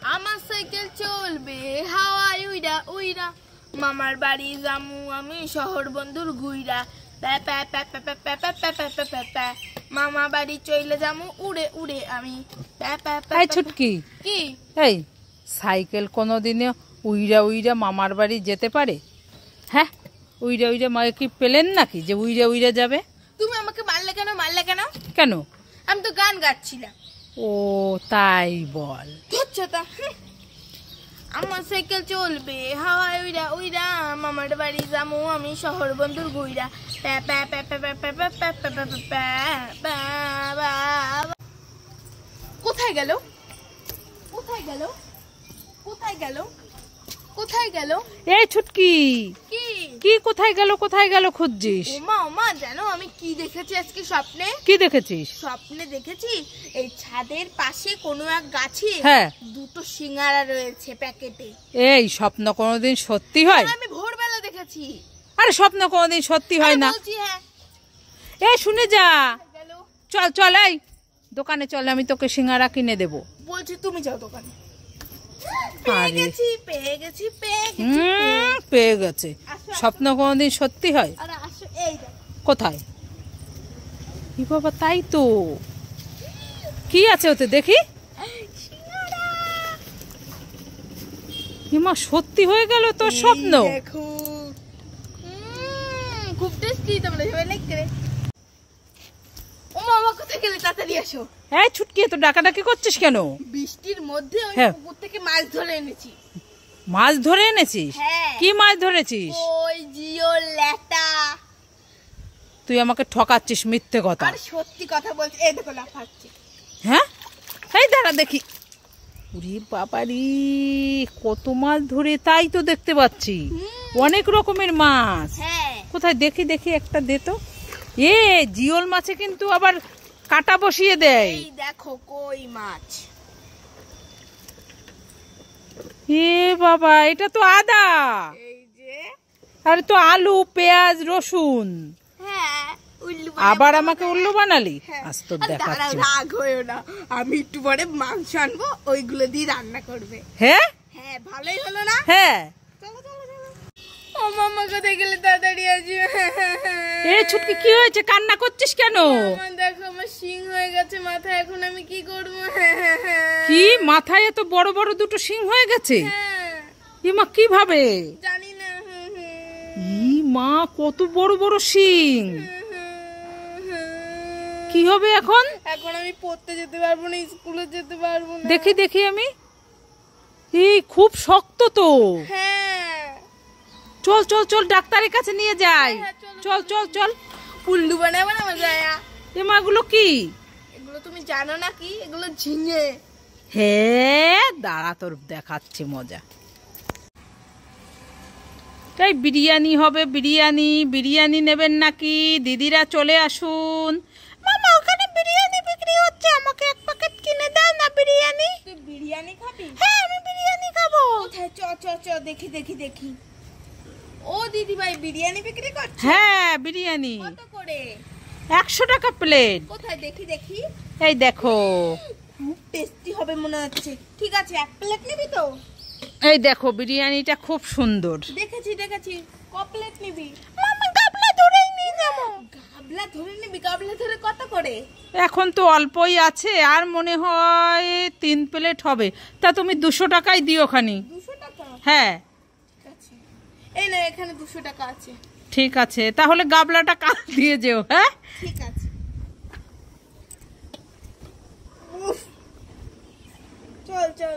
আমার সাইকেল চলবে হাওয়ায় উইরা উইরা, মামার বাড়ি যামু আমি শহর বন্ধুর ঘুইরা, মামা বাড়ি চলে যামু উড়ে উড়ে আমি। ছুটকি, কি এই সাইকেল কোনোদিনে উইরা উইরা মামার বাড়ি যেতে পারে? হ্যাঁ, উইরা উইরা মাকে কি পেলেন নাকি যে উইরা উইরা যাবে? তুমি আমাকে মারলে কেন? মারলে কেন? কেন? আমি তো গান গাচ্ছিলাম। ও তাই বল। আমার সাইকেল চলবে হাওয়ায় উইরা উইরা, মামার বাড়ি যামু আমি শহর বন্ধুর ঘুইরা। কোথায় গেল? কোথায় গেল? কোথায় গেল? কোথায় গেল? এই ছুটকি, কি কি কোথায় গেল কোথায় গেল খুঁজছিস? ওমা ওমা, জানো আমি কি দেখেছি আজকে স্বপ্নে? কি দেখেছিস? স্বপ্নে দেখেছি এই ছাদের পাশে কোনো এক গাছে হ্যাঁ দুটো সিঙ্গারা রয়েছে প্যাকেটে। এই স্বপ্ন কোনোদিন সত্যি হয়? আমি ভোরবেলা দেখেছি। আরে স্বপ্ন কোনোদিন সত্যি হয় না। হ্যাঁ, এই শুনে যা, চল চল, এই দোকানে চল, আমি তোকে সিঙ্গারা কিনে দেবো। বলছি তুমি যাও দোকানে। পেয়ে গেছে। স্বপ্ন কোনোদিন সত্যি হয়? কোথায়? কি বাবা, তাই তো। কি আছে ওতে দেখি? মা সত্যি হয়ে গেল তোর স্বপ্ন। খুব টেস্টি। তোমরা সবাই লাইক করে। ও মামা কোথায় গেলে? তাড়াতাড়ি আসো। হ্যাঁ ছুটকি, তো ডাকাডাকি করছিস কেন? বৃষ্টির মধ্যে ওই পুকুর থেকে মাছ ধরে এনেছি। মাছ ধরে এনেছিস? হ্যাঁ। কি মাছ ধরেছিস? ওই জিওল ল্যাটা। তুই আমাকে ঠকাচ্ছিস, মিথ্যে কথা। আর সত্যি কথা বলছি, এই দেখো লাফাচ্ছে। হ্যাঁ, এই দাঁড়া দেখি। ওরে বাবারি, কত মাছ ধরে, তাই তো দেখতে পাচ্ছি অনেক রকমের মাছ। হ্যাঁ। কোথায় দেখি দেখি, একটা দে তো। এ জিওল মাছে কিন্তু আবার কাটা বসিয়ে দেয়। এই দেখো কই মাছ। এ বাবা, এটা তো আদা। এই যে, আরে তো আলু পেঁয়াজ রসুন। হ্যাঁ, উল্লু আবার আমাকে উল্লু বানালি। আজ তো দেখাচ্ছি। রাগ হয়েও না, আমি একটু পরে মাংস আনবো, ওইগুলো দিয়ে রান্না করবে। হ্যাঁ হ্যাঁ, ভালোই হলো না? হ্যাঁ। ও মামা কোথায় গেলে? তাড়াতাড়ি আসি। এ ছুটকি, কি হয়েছে? কান্না করছিস কেন? দেখো আমার শিং হয়ে গেছে মাথায়, এখন আমি কি করব? কি মাথায় এত বড় বড় দুটো শিং হয়ে গেছে? হ্যাঁ। মা কিভাবে? জানি না। মা, কত বড় বড় শিং। কি হবে এখন? এখন আমি পড়তে যেতে পারবো না, স্কুলে যেতে পারবো না। দেখি দেখি আমি। এই খুব শক্ত তো। হ্যাঁ। চল চল চল, ডাক্তারের কাছে নিয়ে যাই। চল চল চল। উল্লু বানাবো না মজায়া। এ মা, এগুলো কি? এগুলো তুমি জানো না কি? এগুলো ঝিঙে। হ্যাঁ, দাঁড়া তোর দেখাচ্ছি মজা। তাই বিরিয়ানি হবে, বিরিয়ানি। বিরিয়ানি নেবেন নাকি? দিদিরা চলে আসুন। মামা, ওখানে বিরিয়ানি বিক্রি হচ্ছে, আমাকে এক প্যাকেট কিনে দাও না বিরিয়ানি। তুই বিরিয়ানি খাবি? হ্যাঁ, আমি বিরিয়ানি খাবো। কোথায়? চ চ চ, দেখি দেখি দেখি। ও দিদি ভাই, বিরিয়ানি বিক্রি করছে? হ্যাঁ, বিরিয়ানি। কত করে? 100 টাকা প্লেট। কোথায় দেখি দেখি। এই দেখো। খুব টেস্টি হবে মনে হচ্ছে। ঠিক আছে, এক প্লেট নিবি তো? এই দেখো, বিরিয়ানিটা খুব সুন্দর। দেখেছি দেখেছি। ক প্লেট নিবি? মামা, গাবলা ধরেই নিয়ে যাবো। গাবলা ধরে নিবি? গাবলা ধরে কত করে? এখন তো অল্পই আছে, আর মনে হয় 3 প্লেট হবে। তা তুমি 200 টাকাই দিও খানি। 200 টাকা? হ্যাঁ ঠিক আছে। এই না, এখানে 200 টাকা আছে। ঠিক আছে, তাহলে গাবলাটা কাল দিয়ে যেও। হ্যাঁ ঠিক আছে। চল চল।